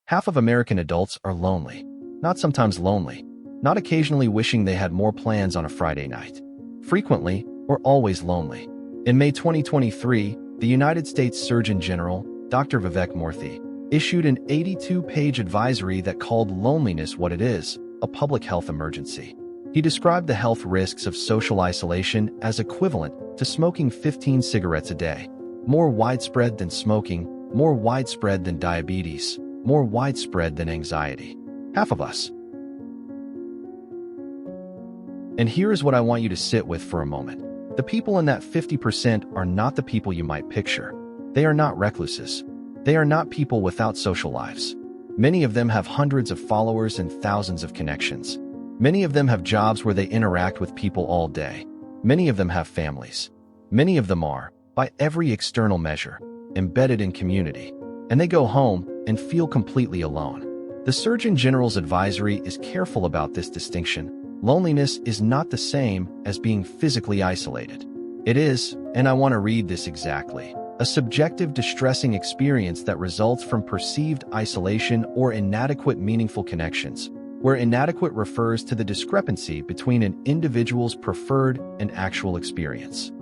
Half of American adults are lonely. Not sometimes lonely. Not occasionally wishing they had more plans on a Friday night. Frequently or always lonely. In May 2023, the United States Surgeon General, Dr. Vivek Murthy, issued an 82-page advisory that called loneliness what it is, a public health emergency. He described the health risks of social isolation as equivalent to smoking 15 cigarettes a day. More widespread than smoking, more widespread than diabetes, more widespread than anxiety. Half of us. And here is what I want you to sit with for a moment. The people in that 50% are not the people you might picture. They are not recluses. They are not people without social lives. Many of them have hundreds of followers and thousands of connections. Many of them have jobs where they interact with people all day. Many of them have families. Many of them are, by every external measure, embedded in community. And they go home and feel completely alone. The Surgeon General's advisory is careful about this distinction. Loneliness is not the same as being physically isolated. It is, and I want to read this exactly, a subjective, distressing experience that results from perceived isolation or inadequate meaningful connections, where inadequate refers to the discrepancy between an individual's preferred and actual experience.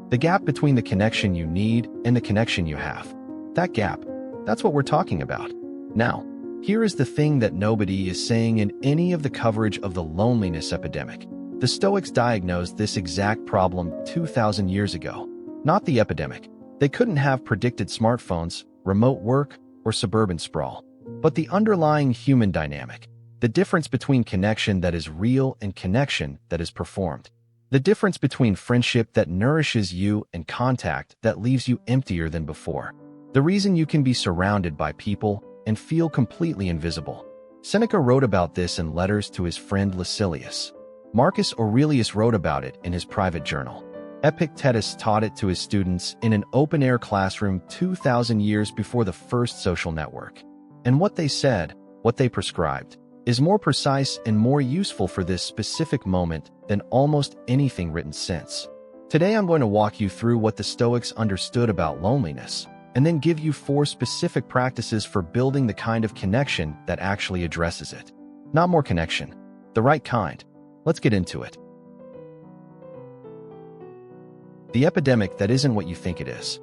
The gap between the connection you need and the connection you have. That gap, that's what we're talking about. Now, here is the thing that nobody is saying in any of the coverage of the loneliness epidemic. The Stoics diagnosed this exact problem 2,000 years ago. Not the epidemic. They couldn't have predicted smartphones, remote work, or suburban sprawl. But the underlying human dynamic. The difference between connection that is real and connection that is performed. The difference between friendship that nourishes you and contact that leaves you emptier than before. The reason you can be surrounded by people and feel completely invisible. Seneca wrote about this in letters to his friend Lucilius. Marcus Aurelius wrote about it in his private journal. Epictetus taught it to his students in an open-air classroom 2,000 years before the first social network. And what they said, what they prescribed, is more precise and more useful for this specific moment than almost anything written since. Today I'm going to walk you through what the Stoics understood about loneliness, and then give you 4 specific practices for building the kind of connection that actually addresses it. Not more connection, the right kind. Let's get into it. The epidemic that isn't what you think it is.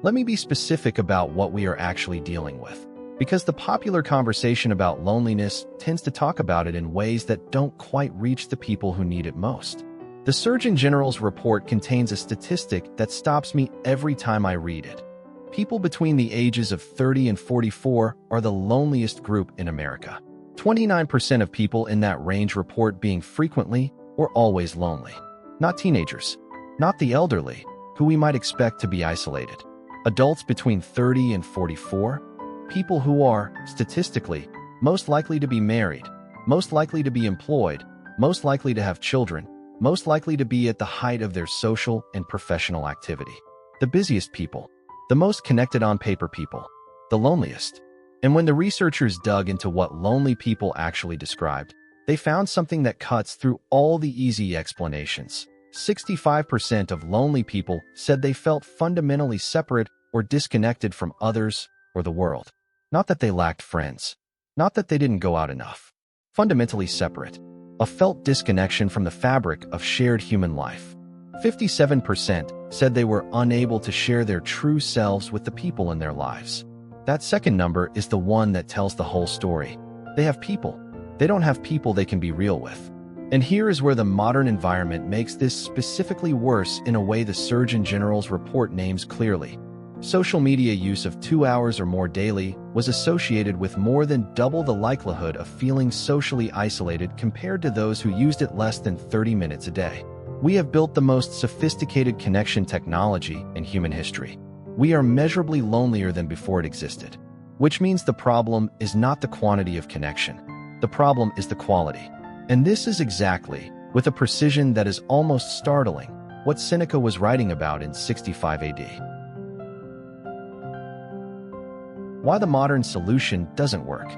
Let me be specific about what we are actually dealing with, because the popular conversation about loneliness tends to talk about it in ways that don't quite reach the people who need it most. The Surgeon General's report contains a statistic that stops me every time I read it. People between the ages of 30 and 44 are the loneliest group in America. 29% of people in that range report being frequently or always lonely. Not teenagers, not the elderly, who we might expect to be isolated. Adults between 30 and 44, people who are, statistically, most likely to be married, most likely to be employed, most likely to have children, most likely to be at the height of their social and professional activity. The busiest people. The most connected on paper people, the loneliest. And when the researchers dug into what lonely people actually described, they found something that cuts through all the easy explanations. 65% of lonely people said they felt fundamentally separate or disconnected from others or the world. Not that they lacked friends. Not that they didn't go out enough. Fundamentally separate. A felt disconnection from the fabric of shared human life. 57% said they were unable to share their true selves with the people in their lives. That second number is the one that tells the whole story. They have people. They don't have people they can be real with. And here is where the modern environment makes this specifically worse in a way the Surgeon General's report names clearly. Social media use of 2 hours or more daily was associated with more than double the likelihood of feeling socially isolated compared to those who used it less than 30 minutes a day. We have built the most sophisticated connection technology in human history. We are measurably lonelier than before it existed, which means the problem is not the quantity of connection. The problem is the quality. And this is exactly, with a precision that is almost startling, what Seneca was writing about in 65 AD. Why the modern solution doesn't work.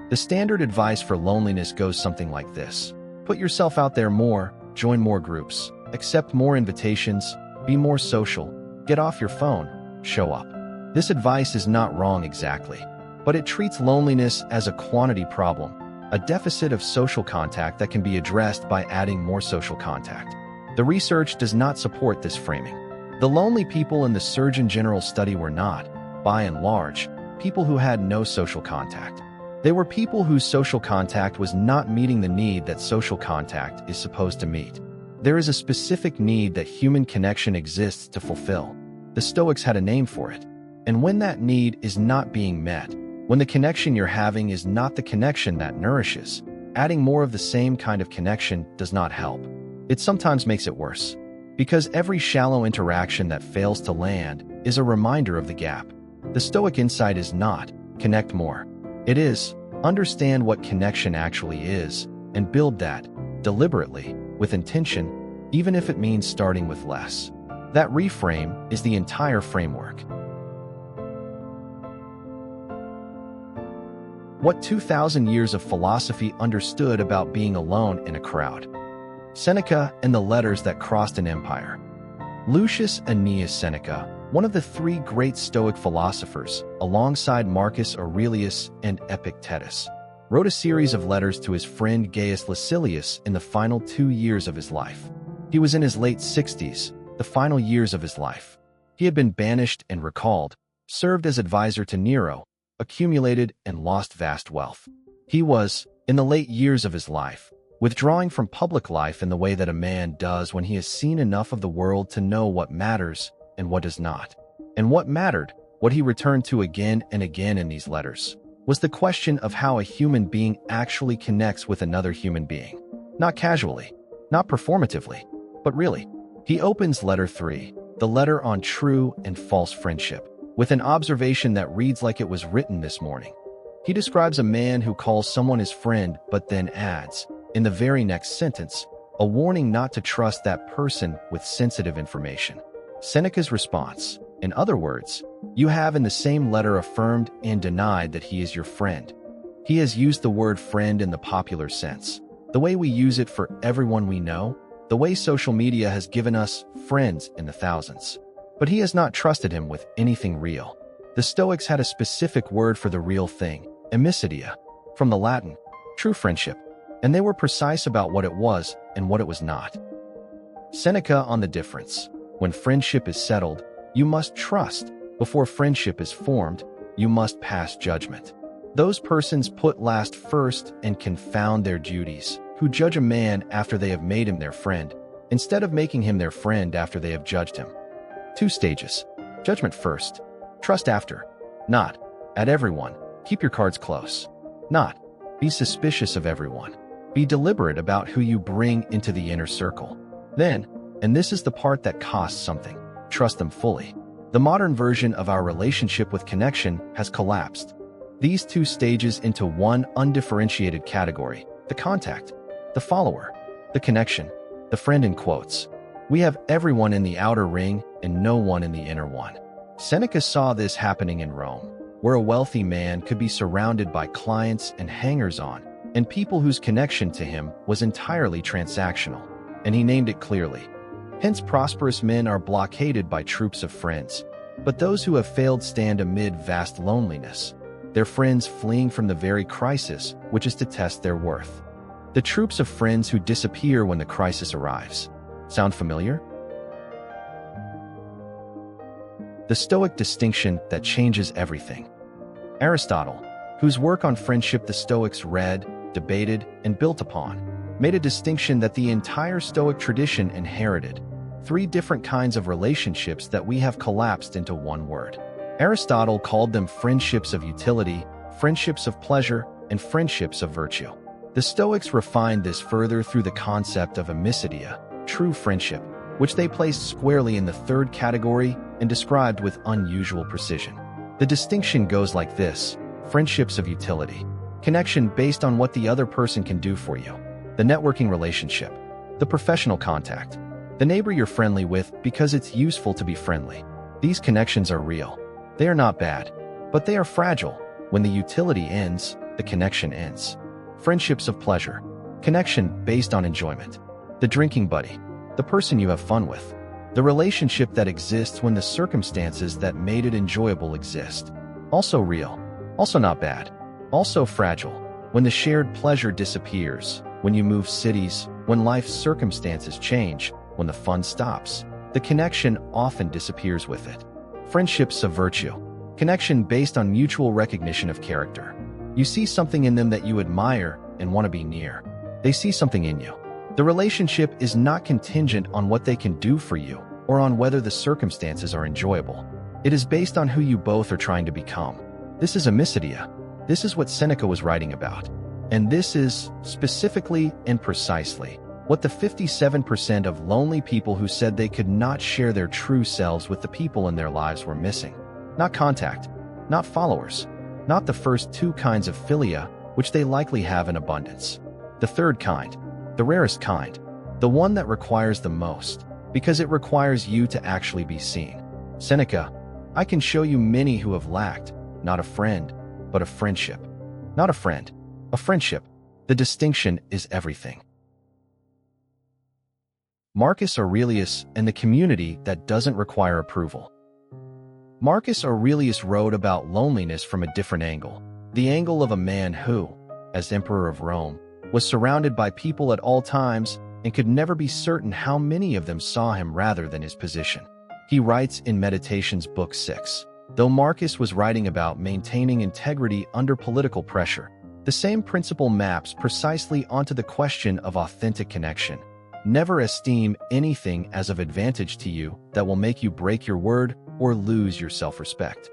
The standard advice for loneliness goes something like this. Put yourself out there more, join more groups, accept more invitations, be more social, get off your phone, show up. This advice is not wrong exactly. but it treats loneliness as a quantity problem, a deficit of social contact that can be addressed by adding more social contact. The research does not support this framing. The lonely people in the Surgeon General study were not, by and large, people who had no social contact. They were people whose social contact was not meeting the need that social contact is supposed to meet. There is a specific need that human connection exists to fulfill. The Stoics had a name for it. And when that need is not being met, when the connection you're having is not the connection that nourishes, adding more of the same kind of connection does not help. It sometimes makes it worse. Because every shallow interaction that fails to land is a reminder of the gap. The Stoic insight is not, connect more. It is, understand what connection actually is, and build that, deliberately, with intention, even if it means starting with less. That reframe is the entire framework. What 2,000 years of philosophy understood about being alone in a crowd. Seneca and the letters that crossed an empire. Lucius Annaeus Seneca, one of the three great Stoic philosophers, alongside Marcus Aurelius and Epictetus, wrote a series of letters to his friend Gaius Lucilius in the final 2 years of his life. He was in his late 60s, the final years of his life. He had been banished and recalled, served as advisor to Nero, accumulated and lost vast wealth. He was, in the late years of his life, withdrawing from public life in the way that a man does when he has seen enough of the world to know what matters and what does not. And what mattered, what he returned to again and again in these letters, was the question of how a human being actually connects with another human being. Not casually, not performatively, but really. He opens letter 3, the letter on true and false friendship, with an observation that reads like it was written this morning. He describes a man who calls someone his friend but then adds, in the very next sentence, a warning not to trust that person with sensitive information. Seneca's response, in other words, you have in the same letter affirmed and denied that he is your friend. He has used the word friend in the popular sense, the way we use it for everyone we know, the way social media has given us friends in the thousands. But he has not trusted him with anything real. The Stoics had a specific word for the real thing, Amicitia, from the Latin, true friendship, and they were precise about what it was and what it was not. Seneca on the difference. When friendship is settled, you must trust. Before friendship is formed, you must pass judgment. Those persons put last first and confound their duties, who judge a man after they have made him their friend, instead of making him their friend after they have judged him. 2 stages. Judgment first. Trust after. Not, at everyone. Keep your cards close. Not, be suspicious of everyone. Be deliberate about who you bring into the inner circle. Then, and this is the part that costs something, trust them fully. The modern version of our relationship with connection has collapsed these 2 stages into one undifferentiated category, the contact, the follower, the connection, the friend in quotes. We have everyone in the outer ring and no one in the inner one. Seneca saw this happening in Rome, where a wealthy man could be surrounded by clients and hangers-on, and people whose connection to him was entirely transactional, and he named it clearly. Hence, prosperous men are blockaded by troops of friends, but those who have failed stand amid vast loneliness, their friends fleeing from the very crisis, which is to test their worth. The troops of friends who disappear when the crisis arrives. Sound familiar? The Stoic distinction that changes everything. Aristotle, whose work on friendship the Stoics read, debated, and built upon, made a distinction that the entire Stoic tradition inherited: 3 different kinds of relationships that we have collapsed into one word. Aristotle called them friendships of utility, friendships of pleasure, and friendships of virtue. The Stoics refined this further through the concept of amicitia, true friendship, which they placed squarely in the 3rd category and described with unusual precision. The distinction goes like this: friendships of utility, connection based on what the other person can do for you. The networking relationship, the professional contact, the neighbor you're friendly with because it's useful to be friendly. These connections are real. They are not bad, but they are fragile. When the utility ends, the connection ends. Friendships of pleasure, connection based on enjoyment. The drinking buddy, the person you have fun with. The relationship that exists when the circumstances that made it enjoyable exist. Also real. Also not bad. Also fragile. When the shared pleasure disappears, when you move cities, when life's circumstances change, when the fun stops, the connection often disappears with it. Friendship's a virtue. Connection based on mutual recognition of character. You see something in them that you admire and want to be near. They see something in you. The relationship is not contingent on what they can do for you or on whether the circumstances are enjoyable. It is based on who you both are trying to become. This is Amicitia. This is what Seneca was writing about. And this is, specifically and precisely, what the 57% of lonely people who said they could not share their true selves with the people in their lives were missing. Not contact, not followers, not the first two kinds of philia, which they likely have in abundance. The third kind, the rarest kind, the one that requires the most, because it requires you to actually be seen. Seneca, I can show you many who have lacked, not a friend, but a friendship. Not a friend, a friendship. The distinction is everything. Marcus Aurelius and the community that doesn't require approval. Marcus Aurelius wrote about loneliness from a different angle, the angle of a man who, as emperor of Rome, was surrounded by people at all times and could never be certain how many of them saw him rather than his position. He writes in Meditations Book 6, though Marcus was writing about maintaining integrity under political pressure, the same principle maps precisely onto the question of authentic connection. Never esteem anything as of advantage to you that will make you break your word or lose your self-respect.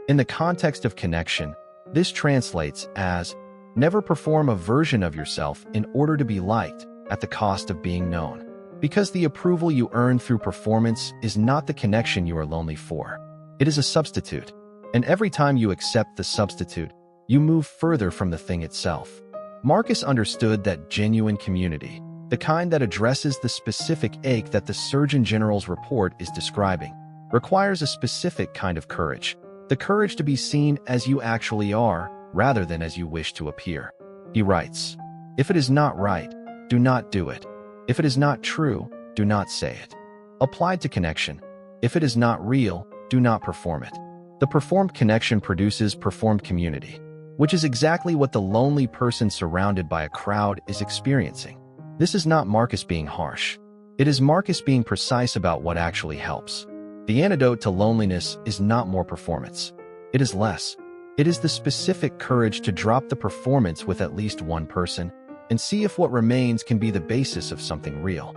In the context of connection, this translates as, never perform a version of yourself in order to be liked at the cost of being known. Because the approval you earn through performance is not the connection you are lonely for. It is a substitute, and every time you accept the substitute, you move further from the thing itself. Marcus understood that genuine community, the kind that addresses the specific ache that the Surgeon General's report is describing, requires a specific kind of courage, the courage to be seen as you actually are, rather than as you wish to appear. He writes, if it is not right, do not do it. If it is not true, do not say it. Applied to connection, if it is not real, do not perform it. The performed connection produces performed community, which is exactly what the lonely person surrounded by a crowd is experiencing. This is not Marcus being harsh. It is Marcus being precise about what actually helps. The antidote to loneliness is not more performance. It is less. It is the specific courage to drop the performance with at least one person and see if what remains can be the basis of something real.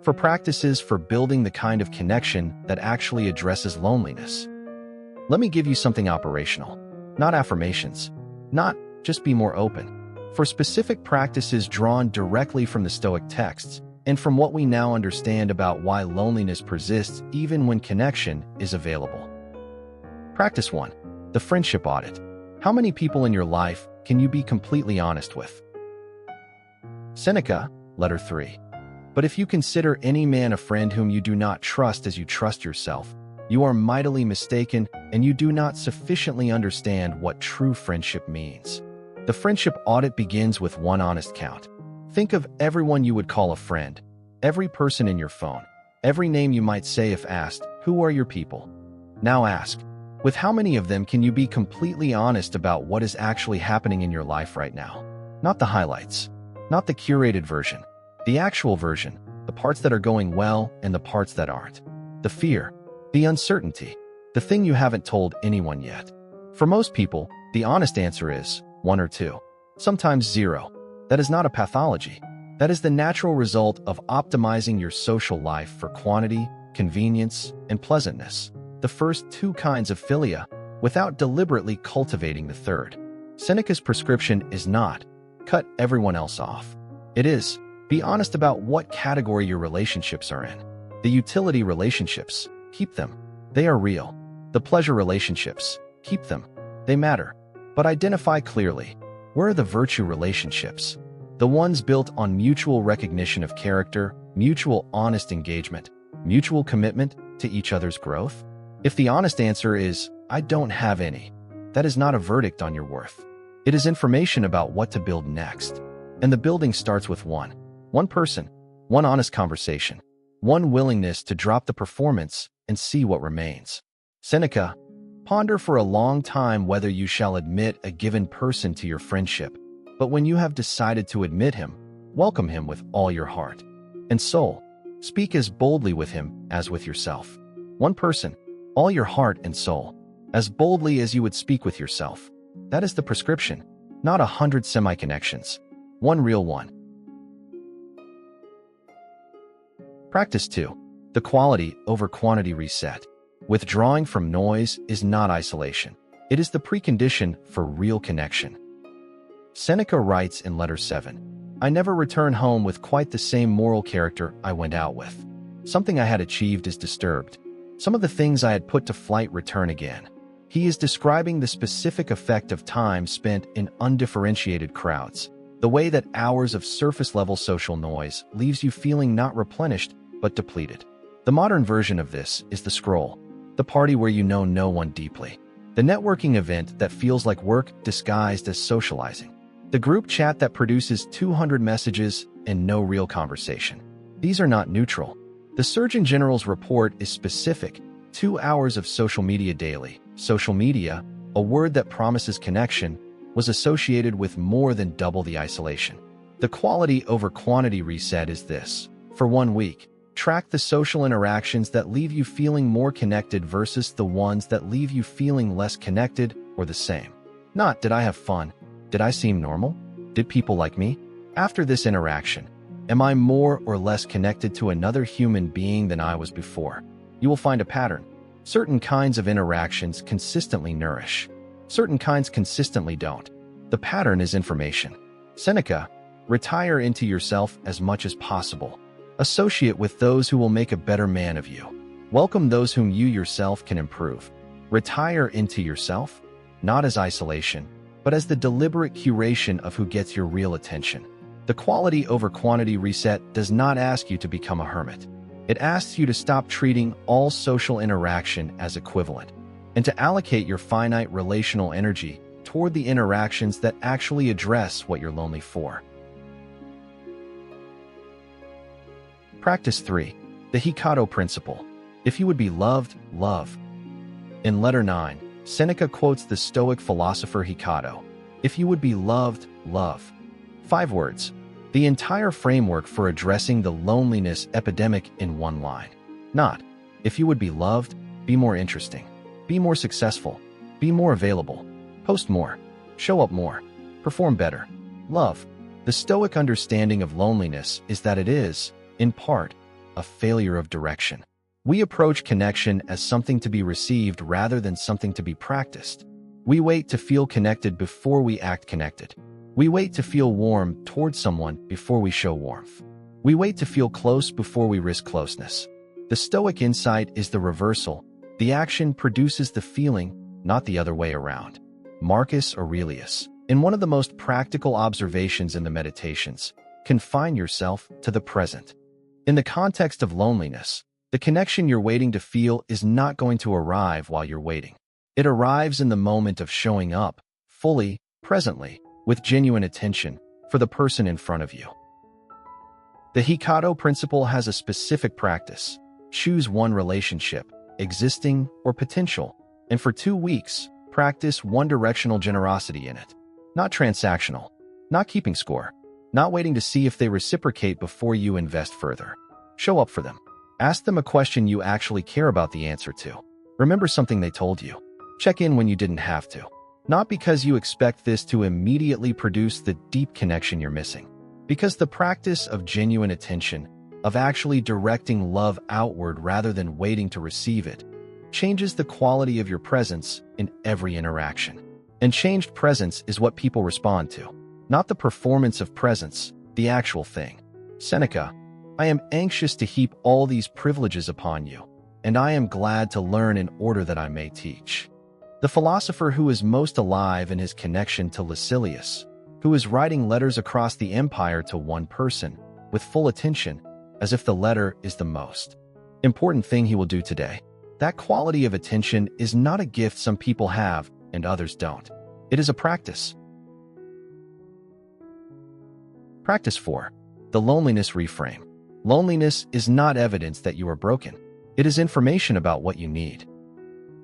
For practices for building the kind of connection that actually addresses loneliness, let me give you something operational, not affirmations, not just be more open. For specific practices drawn directly from the Stoic texts and from what we now understand about why loneliness persists even when connection is available. Practice 1. The Friendship Audit. How many people in your life can you be completely honest with? Seneca, Letter 3. But if you consider any man a friend whom you do not trust as you trust yourself, you are mightily mistaken and you do not sufficiently understand what true friendship means. The Friendship Audit begins with one honest count. Think of everyone you would call a friend, every person in your phone, every name you might say if asked, who are your people? Now ask, with how many of them can you be completely honest about what is actually happening in your life right now? Not the highlights, not the curated version, the actual version, the parts that are going well and the parts that aren't. The fear, the uncertainty, the thing you haven't told anyone yet. For most people, the honest answer is 1 or 2, sometimes 0. That is not a pathology. That is the natural result of optimizing your social life for quantity, convenience, and pleasantness. The first 2 kinds of philia, without deliberately cultivating the third. Seneca's prescription is not, cut everyone else off. It is, be honest about what category your relationships are in. The utility relationships, keep them. They are real. The pleasure relationships, keep them. They matter. But identify clearly, where are the virtue relationships? The ones built on mutual recognition of character, mutual honest engagement, mutual commitment to each other's growth? If the honest answer is, I don't have any, that is not a verdict on your worth. It is information about what to build next. And the building starts with one person, one honest conversation, one willingness to drop the performance and see what remains. Seneca, Ponder for a long time whether you shall admit a given person to your friendship, but when you have decided to admit him, welcome him with all your heart and soul. Speak as boldly with him as with yourself. One person, all your heart and soul, as boldly as you would speak with yourself. That is the prescription, not 100 semi-connections. One real one. Practice 2. The quality over quantity reset. Withdrawing from noise is not isolation. It is the precondition for real connection. Seneca writes in Letter 7, I never return home with quite the same moral character I went out with. Something I had achieved is disturbed. Some of the things I had put to flight return again. He is describing the specific effect of time spent in undifferentiated crowds, the way that hours of surface-level social noise leaves you feeling not replenished, but depleted. The modern version of this is the scroll, the party where you know no one deeply, the networking event that feels like work disguised as socializing, the group chat that produces 200 messages and no real conversation. These are not neutral. The Surgeon General's report is specific. 2 hours of social media daily. Social media, a word that promises connection, was associated with more than double the isolation. The quality over quantity reset is this. For 1 week, track the social interactions that leave you feeling more connected versus the ones that leave you feeling less connected or the same. Not, did I have fun? Did I seem normal? Did people like me? After this interaction, am I more or less connected to another human being than I was before? You will find a pattern. Certain kinds of interactions consistently nourish. Certain kinds consistently don't. The pattern is information. Seneca, retire into yourself as much as possible. Associate with those who will make a better man of you. Welcome those whom you yourself can improve. Retire into yourself, not as isolation, but as the deliberate curation of who gets your real attention. The quality over quantity reset does not ask you to become a hermit. It asks you to stop treating all social interaction as equivalent and to allocate your finite relational energy toward the interactions that actually address what you're lonely for. Practice 3. The Hecato Principle. If you would be loved, love. In Letter 9, Seneca quotes the Stoic philosopher Hecato. If you would be loved, love. 5 words. The entire framework for addressing the loneliness epidemic in 1 line. Not, if you would be loved, be more interesting, be more successful, be more available, post more, show up more, perform better. Love. The Stoic understanding of loneliness is that it is, in part, a failure of direction. We approach connection as something to be received rather than something to be practiced. We wait to feel connected before we act connected. We wait to feel warm towards someone before we show warmth. We wait to feel close before we risk closeness. The Stoic insight is the reversal. The action produces the feeling, not the other way around. Marcus Aurelius, in one of the most practical observations in the Meditations, confine yourself to the present. In the context of loneliness, the connection you're waiting to feel is not going to arrive while you're waiting. It arrives in the moment of showing up, fully, presently, with genuine attention, for the person in front of you. The Hecato Principle has a specific practice. Choose one relationship, existing or potential, and for 2 weeks, practice one-directional generosity in it. Not transactional, not keeping score, not waiting to see if they reciprocate before you invest further. Show up for them. Ask them a question you actually care about the answer to. Remember something they told you. Check in when you didn't have to. Not because you expect this to immediately produce the deep connection you're missing. Because the practice of genuine attention, of actually directing love outward rather than waiting to receive it, changes the quality of your presence in every interaction. And changed presence is what people respond to. Not the performance of presence, the actual thing. Seneca, I am anxious to heap all these privileges upon you, and I am glad to learn in order that I may teach. The philosopher who is most alive in his connection to Lucilius, who is writing letters across the empire to one person, with full attention, as if the letter is the most important thing he will do today. That quality of attention is not a gift some people have and others don't. It is a practice. Practice 4. The Loneliness Reframe. Loneliness is not evidence that you are broken. It is information about what you need.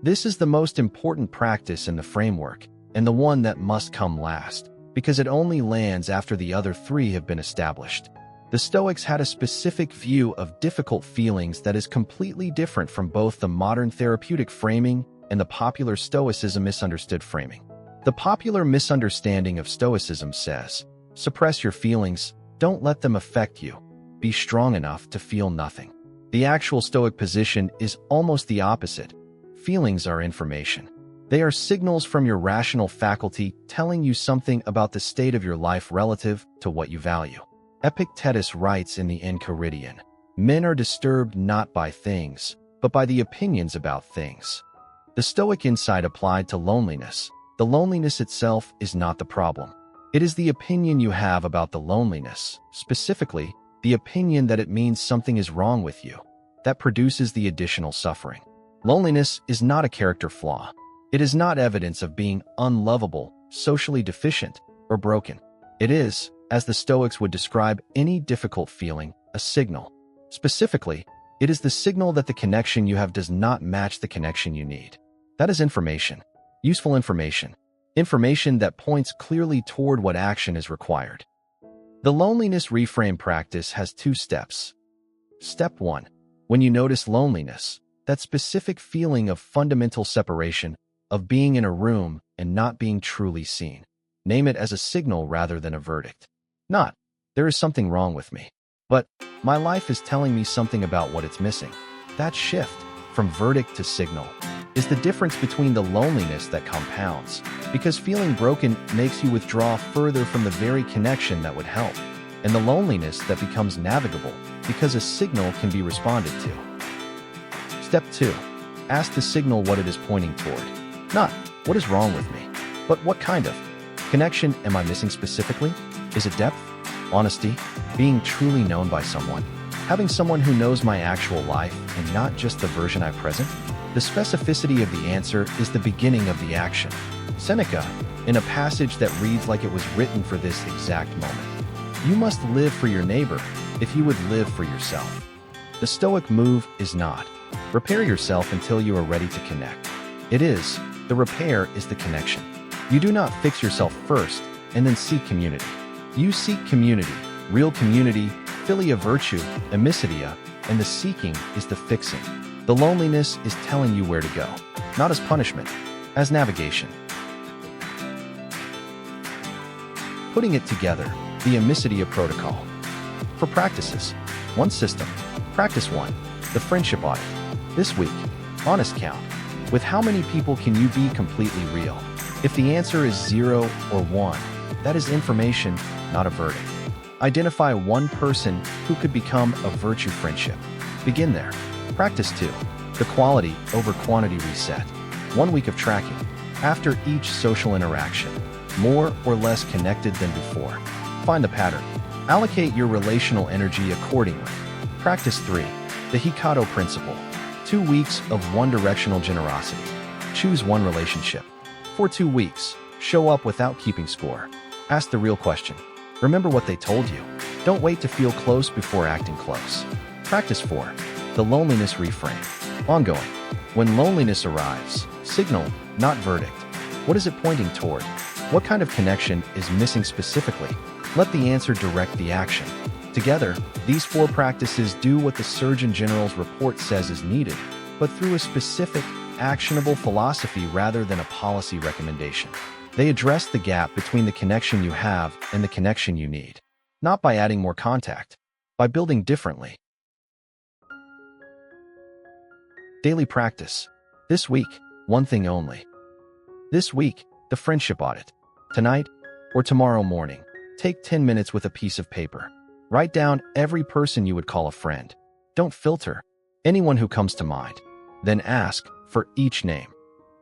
This is the most important practice in the framework, and the one that must come last, because it only lands after the other three have been established. The Stoics had a specific view of difficult feelings that is completely different from both the modern therapeutic framing and the popular Stoicism misunderstood framing. The popular misunderstanding of Stoicism says, suppress your feelings, don't let them affect you, be strong enough to feel nothing. The actual Stoic position is almost the opposite. Feelings are information. They are signals from your rational faculty telling you something about the state of your life relative to what you value. Epictetus writes in the Enchiridion, men are disturbed not by things, but by the opinions about things. The Stoic insight applied to loneliness. The loneliness itself is not the problem. It is the opinion you have about the loneliness, specifically, the opinion that it means something is wrong with you, that produces the additional suffering. Loneliness is not a character flaw. It is not evidence of being unlovable, socially deficient, or broken. It is, as the Stoics would describe any difficult feeling, a signal. Specifically, it is the signal that the connection you have does not match the connection you need. That is information. Useful information. Information that points clearly toward what action is required. The Loneliness Reframe practice has 2 steps. Step 1. When you notice loneliness, that specific feeling of fundamental separation, of being in a room and not being truly seen. Name it as a signal rather than a verdict. Not, there is something wrong with me, but my life is telling me something about what it's missing. That shift, from verdict to signal, is the difference between the loneliness that compounds, because feeling broken makes you withdraw further from the very connection that would help, and the loneliness that becomes navigable, because a signal can be responded to. Step 2. Ask the signal what it is pointing toward. Not, what is wrong with me, but what kind of connection am I missing specifically? Is it depth, honesty, being truly known by someone, having someone who knows my actual life and not just the version I present? The specificity of the answer is the beginning of the action. Seneca, in a passage that reads like it was written for this exact moment. You must live for your neighbor if you would live for yourself. The Stoic move is not, repair yourself until you are ready to connect. It is, the repair is the connection. You do not fix yourself first and then seek community. You seek community, real community, philia virtue, amicitia, and the seeking is the fixing. The loneliness is telling you where to go, not as punishment, as navigation. Putting it together, the Amicitia Protocol. For practices, 1 system. Practice 1, the Friendship Audit. This week, honest count. With how many people can you be completely real? If the answer is 0 or 1, that is information, not a verdict. Identify 1 person who could become a virtue friendship. Begin there. Practice 2, the quality over quantity reset. 1 week of tracking. After each social interaction, more or less connected than before. Find the pattern. Allocate your relational energy accordingly. Practice 3, the Hecato Principle. 2 weeks of one-directional generosity. Choose 1 relationship. For 2 weeks, show up without keeping score. Ask the real question. Remember what they told you. Don't wait to feel close before acting close. Practice 4, the Loneliness Reframe. Ongoing. When loneliness arrives, signal, not verdict. What is it pointing toward? What kind of connection is missing specifically? Let the answer direct the action. Together, these 4 practices do what the Surgeon General's report says is needed, but through a specific, actionable philosophy rather than a policy recommendation. They address the gap between the connection you have and the connection you need, not by adding more contact, by building differently. Daily practice. This week, 1 thing only. This week, the Friendship Audit. Tonight, or tomorrow morning, take 10 minutes with a piece of paper. Write down every person you would call a friend. Don't filter. Anyone who comes to mind. Then ask for each name.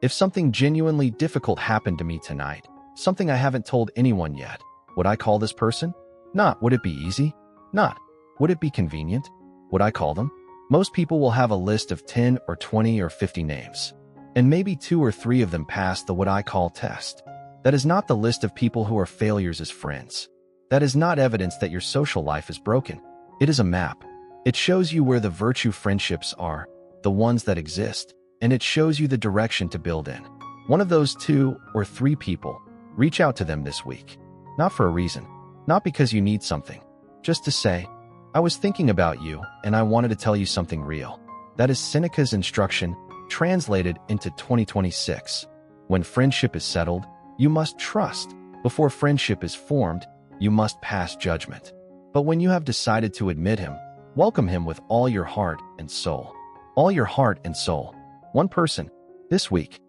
If something genuinely difficult happened to me tonight, something I haven't told anyone yet, would I call this person? Not, would it be easy? Not, would it be convenient? Would I call them? Most people will have a list of 10 or 20 or 50 names. And maybe 2 or 3 of them pass the what I call test. That is not the list of people who are failures as friends. That is not evidence that your social life is broken. It is a map. It shows you where the virtue friendships are, the ones that exist, and it shows you the direction to build in. One of those 2 or 3 people, reach out to them this week. Not for a reason, not because you need something, just to say, I was thinking about you and I wanted to tell you something real. That is Seneca's instruction translated into 2026. When friendship is settled, you must trust. Before friendship is formed, you must pass judgment. But when you have decided to admit him, welcome him with all your heart and soul. All your heart and soul. One person, this week.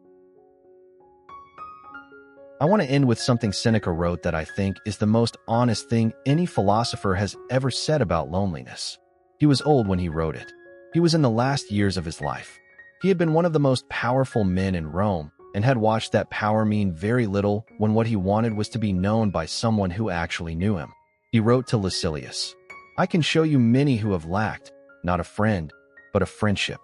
I want to end with something Seneca wrote that I think is the most honest thing any philosopher has ever said about loneliness. He was old when he wrote it. He was in the last years of his life. He had been one of the most powerful men in Rome and had watched that power mean very little when what he wanted was to be known by someone who actually knew him. He wrote to Lucilius, I can show you many who have lacked, not a friend, but a friendship.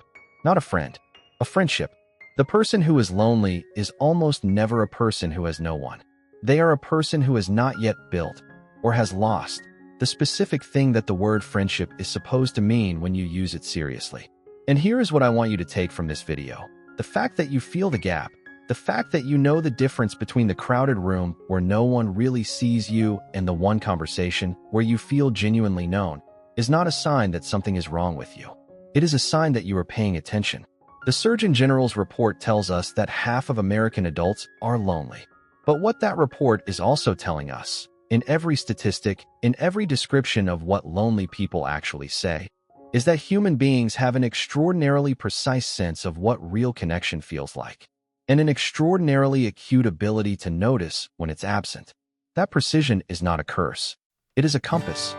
Not a friend, a friendship. The person who is lonely is almost never a person who has no one. They are a person who has not yet built, or has lost, the specific thing that the word friendship is supposed to mean when you use it seriously. And here is what I want you to take from this video. The fact that you feel the gap, the fact that you know the difference between the crowded room where no one really sees you and the one conversation where you feel genuinely known, is not a sign that something is wrong with you. It is a sign that you are paying attention. The Surgeon General's report tells us that half of American adults are lonely. But what that report is also telling us, in every statistic, in every description of what lonely people actually say, is that human beings have an extraordinarily precise sense of what real connection feels like, and an extraordinarily acute ability to notice when it's absent. That precision is not a curse. It is a compass.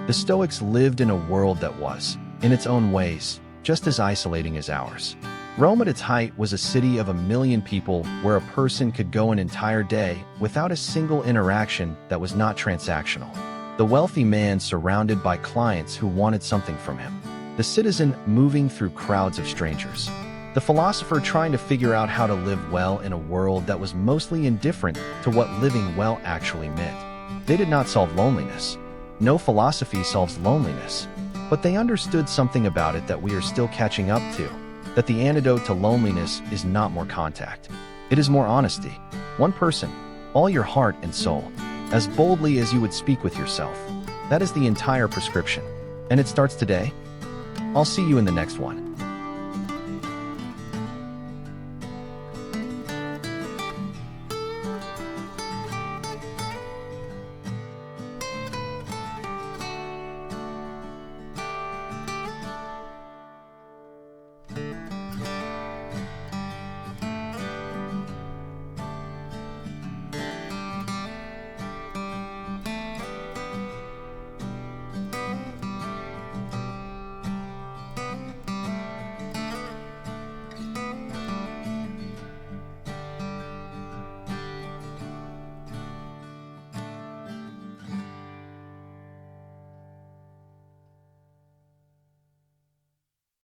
The Stoics lived in a world that was, in its own ways, just as isolating as ours. Rome at its height was a city of 1 million people where a person could go an entire day without a single interaction that was not transactional. The wealthy man surrounded by clients who wanted something from him. The citizen moving through crowds of strangers. The philosopher trying to figure out how to live well in a world that was mostly indifferent to what living well actually meant. They did not solve loneliness. No philosophy solves loneliness. But they understood something about it that we are still catching up to, that the antidote to loneliness is not more contact. It is more honesty. One person, all your heart and soul, as boldly as you would speak with yourself. That is the entire prescription. And it starts today. I'll see you in the next one.